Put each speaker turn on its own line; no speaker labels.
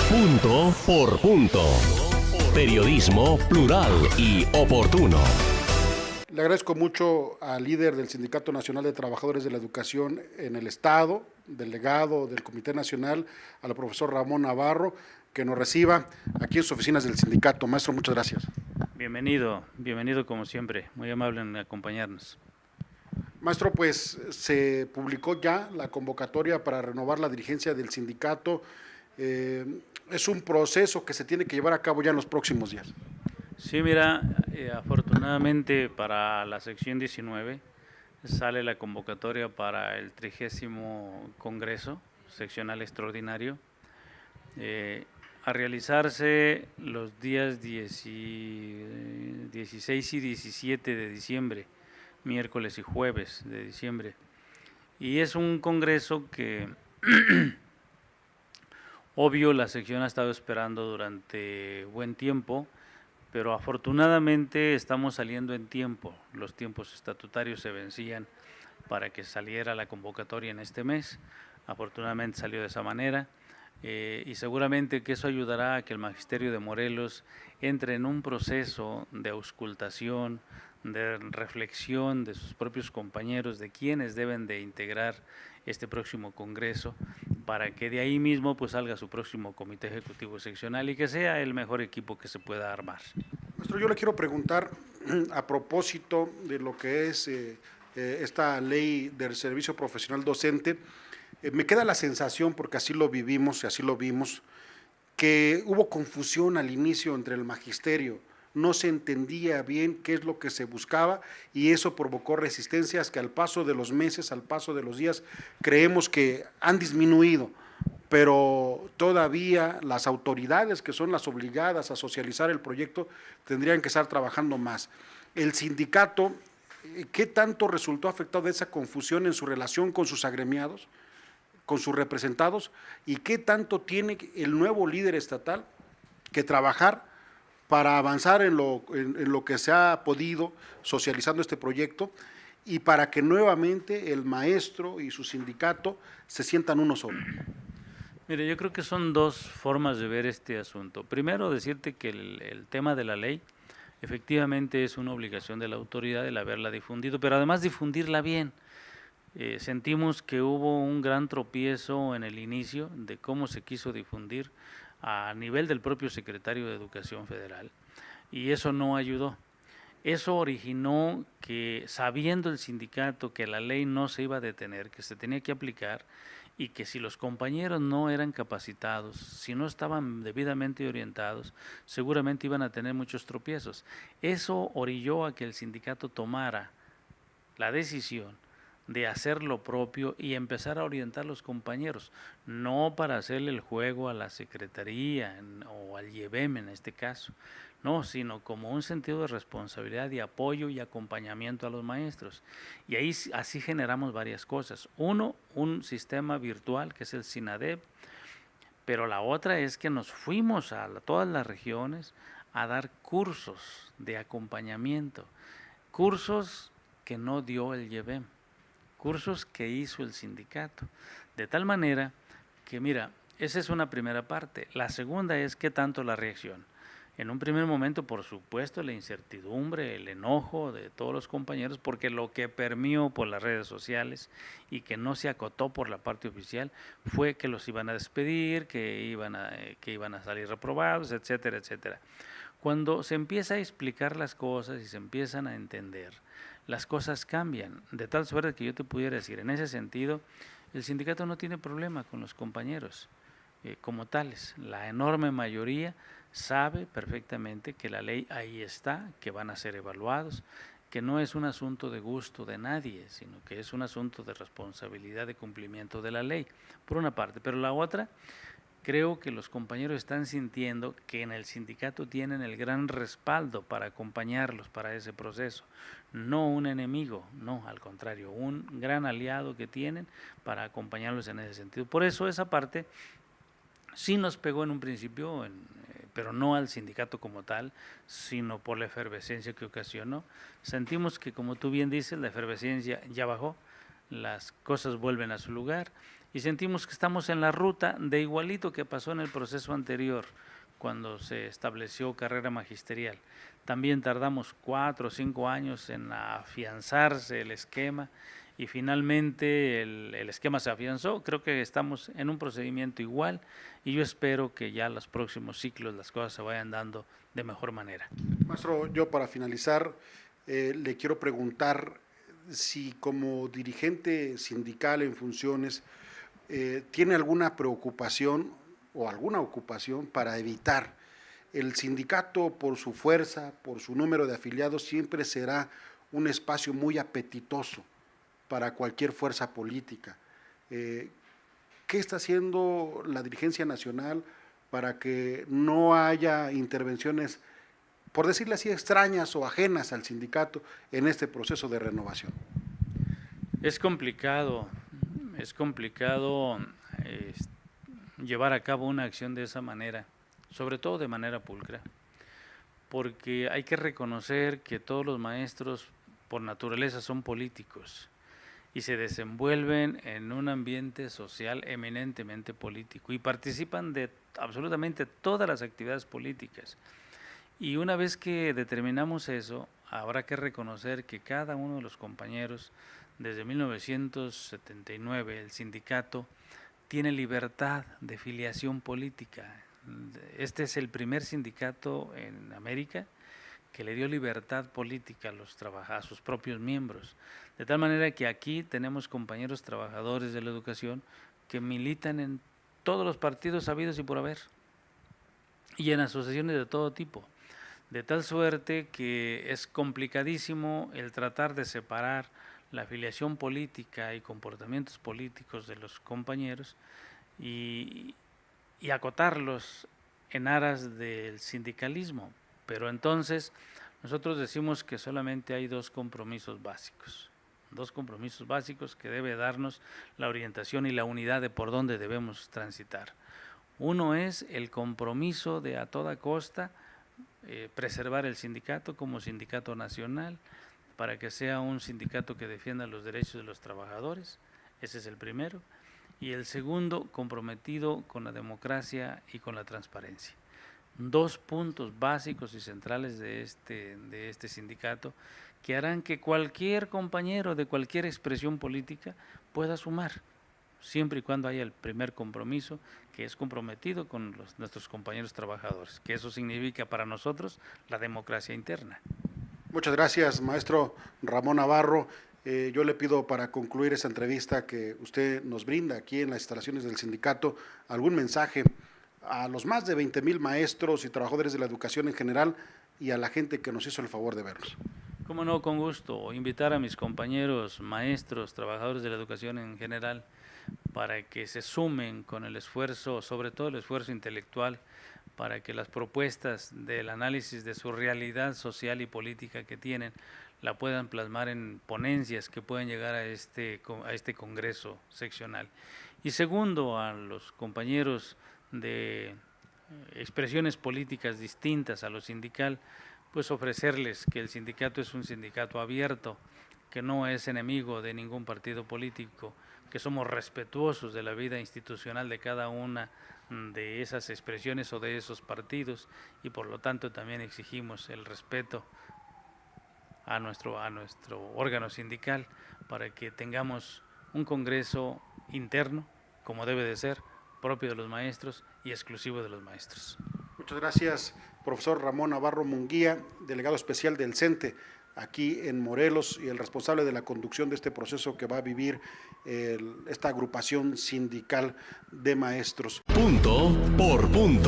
Punto por punto. Periodismo plural y oportuno.
Le agradezco mucho al líder del Sindicato Nacional de Trabajadores de la Educación en el Estado, delegado del Comité Nacional, al profesor Ramón Navarro, que nos reciba aquí en sus oficinas del sindicato. Maestro, muchas gracias.
Bienvenido como siempre, muy amable en acompañarnos.
Maestro, pues se publicó ya la convocatoria para renovar la dirigencia del sindicato. Es un proceso que se tiene que llevar a cabo ya en los próximos días.
Sí, mira, afortunadamente para la sección 19 sale la convocatoria para el 30º Congreso Seccional Extraordinario, a realizarse los días 16 y 17 de diciembre, miércoles y jueves de diciembre. Y es un congreso que obvio la sección ha estado esperando durante buen tiempo, pero afortunadamente estamos saliendo en tiempo. Los tiempos estatutarios se vencían para que saliera la convocatoria en este mes. Afortunadamente salió de esa manera. Y seguramente que eso ayudará a que el Magisterio de Morelos entre en un proceso de auscultación, de reflexión de sus propios compañeros, de quienes deben de integrar este próximo Congreso, para que de ahí mismo pues salga su próximo Comité Ejecutivo Seccional y que sea el mejor equipo que se pueda armar.
Maestro, yo le quiero preguntar a propósito de lo que es esta ley del servicio profesional docente. Me queda la sensación, porque así lo vivimos y así lo vimos, que hubo confusión al inicio entre el magisterio, no se entendía bien qué es lo que se buscaba y eso provocó resistencias que al paso de los meses, al paso de los días, creemos que han disminuido, pero todavía las autoridades que son las obligadas a socializar el proyecto tendrían que estar trabajando más. El sindicato, ¿qué tanto resultó afectado de esa confusión en su relación con sus agremiados, con sus representados, y qué tanto tiene el nuevo líder estatal que trabajar para avanzar en lo que se ha podido socializando este proyecto y para que nuevamente el maestro y su sindicato se sientan uno solo?
Mire, yo creo que son dos formas de ver este asunto. Primero, decirte que el tema de la ley efectivamente es una obligación de la autoridad el haberla difundido, pero además difundirla bien. Sentimos que hubo un gran tropiezo en el inicio de cómo se quiso difundir a nivel del propio secretario de Educación Federal, y eso no ayudó. Eso originó que, sabiendo el sindicato que la ley no se iba a detener, que se tenía que aplicar, y que si los compañeros no eran capacitados, si no estaban debidamente orientados, seguramente iban a tener muchos tropiezos. Eso orilló a que el sindicato tomara la decisión de hacer lo propio y empezar a orientar a los compañeros, no para hacerle el juego a la Secretaría o al IEBEM en este caso, no, sino como un sentido de responsabilidad, de apoyo y acompañamiento a los maestros. Y ahí así generamos varias cosas. Uno, un sistema virtual que es el SINADEP, pero la otra es que nos fuimos a todas las regiones a dar cursos de acompañamiento, cursos que no dio el IEBEM, cursos que hizo el sindicato, de tal manera que, mira, esa es una primera parte. La segunda es qué tanto la reacción. En un primer momento, por supuesto, la incertidumbre, el enojo de todos los compañeros, porque lo que permeó por las redes sociales y que no se acotó por la parte oficial fue que los iban a despedir, que iban a salir reprobados, etcétera, etcétera. Cuando se empieza a explicar las cosas y se empiezan a entender, las cosas cambian, de tal suerte que yo te pudiera decir, en ese sentido, el sindicato no tiene problema con los compañeros como tales. La enorme mayoría sabe perfectamente que la ley ahí está, que van a ser evaluados, que no es un asunto de gusto de nadie, sino que es un asunto de responsabilidad de cumplimiento de la ley, por una parte. Pero la otra, creo que los compañeros están sintiendo que en el sindicato tienen el gran respaldo para acompañarlos para ese proceso, no un enemigo, no, al contrario, un gran aliado que tienen para acompañarlos en ese sentido. Por eso esa parte sí nos pegó en un principio, pero no al sindicato como tal, sino por la efervescencia que ocasionó. Sentimos que, como tú bien dices, la efervescencia ya bajó, las cosas vuelven a su lugar y sentimos que estamos en la ruta de igualito que pasó en el proceso anterior, cuando se estableció carrera magisterial. También tardamos 4 o 5 años en afianzarse el esquema y finalmente el esquema se afianzó. Creo que estamos en un procedimiento igual y yo espero que ya en los próximos ciclos las cosas se vayan dando de mejor manera.
Maestro, yo para finalizar le quiero preguntar si como dirigente sindical en funciones tiene alguna preocupación o alguna ocupación para evitar. El sindicato, por su fuerza, por su número de afiliados, siempre será un espacio muy apetitoso para cualquier fuerza política. ¿Qué está haciendo la dirigencia nacional para que no haya intervenciones, por decirle así, extrañas o ajenas al sindicato en este proceso de renovación?
Es complicado llevar a cabo una acción de esa manera, sobre todo de manera pulcra, porque hay que reconocer que todos los maestros por naturaleza son políticos y se desenvuelven en un ambiente social eminentemente político y participan de absolutamente todas las actividades políticas. Y una vez que determinamos eso, habrá que reconocer que cada uno de los compañeros, desde 1979, el sindicato tiene libertad de filiación política. Este es el primer sindicato en América que le dio libertad política a sus propios miembros. De tal manera que aquí tenemos compañeros trabajadores de la educación que militan en todos los partidos habidos y por haber, y en asociaciones de todo tipo. De tal suerte que es complicadísimo el tratar de separar la afiliación política y comportamientos políticos de los compañeros y acotarlos en aras del sindicalismo. Pero entonces nosotros decimos que solamente hay dos compromisos básicos que debe darnos la orientación y la unidad de por dónde debemos transitar. Uno es el compromiso de a toda costa preservar el sindicato como sindicato nacional, para que sea un sindicato que defienda los derechos de los trabajadores. Ese es el primero. Y el segundo, comprometido con la democracia y con la transparencia. 2 puntos básicos y centrales de este sindicato que harán que cualquier compañero de cualquier expresión política pueda sumar, siempre y cuando haya el primer compromiso, que es comprometido con nuestros compañeros trabajadores, que eso significa para nosotros la democracia interna.
Muchas gracias, maestro Ramón Navarro. Yo le pido para concluir esta entrevista que usted nos brinda aquí en las instalaciones del sindicato algún mensaje a los más de 20,000 maestros y trabajadores de la educación en general y a la gente que nos hizo el favor de vernos.
Cómo no, con gusto. Invitar a mis compañeros, maestros, trabajadores de la educación en general, para que se sumen con el esfuerzo, sobre todo el esfuerzo intelectual, para que las propuestas del análisis de su realidad social y política que tienen la puedan plasmar en ponencias que puedan llegar a este congreso seccional. Y segundo, a los compañeros de expresiones políticas distintas a lo sindical, pues ofrecerles que el sindicato es un sindicato abierto, que no es enemigo de ningún partido político, que somos respetuosos de la vida institucional de cada una de esas expresiones o de esos partidos y por lo tanto también exigimos el respeto a nuestro órgano sindical para que tengamos un congreso interno, como debe de ser, propio de los maestros y exclusivo de los maestros.
Muchas gracias, profesor Ramón Navarro Munguía, delegado especial del CENTE aquí en Morelos y el responsable de la conducción de este proceso que va a vivir esta agrupación sindical de maestros.
Punto por punto.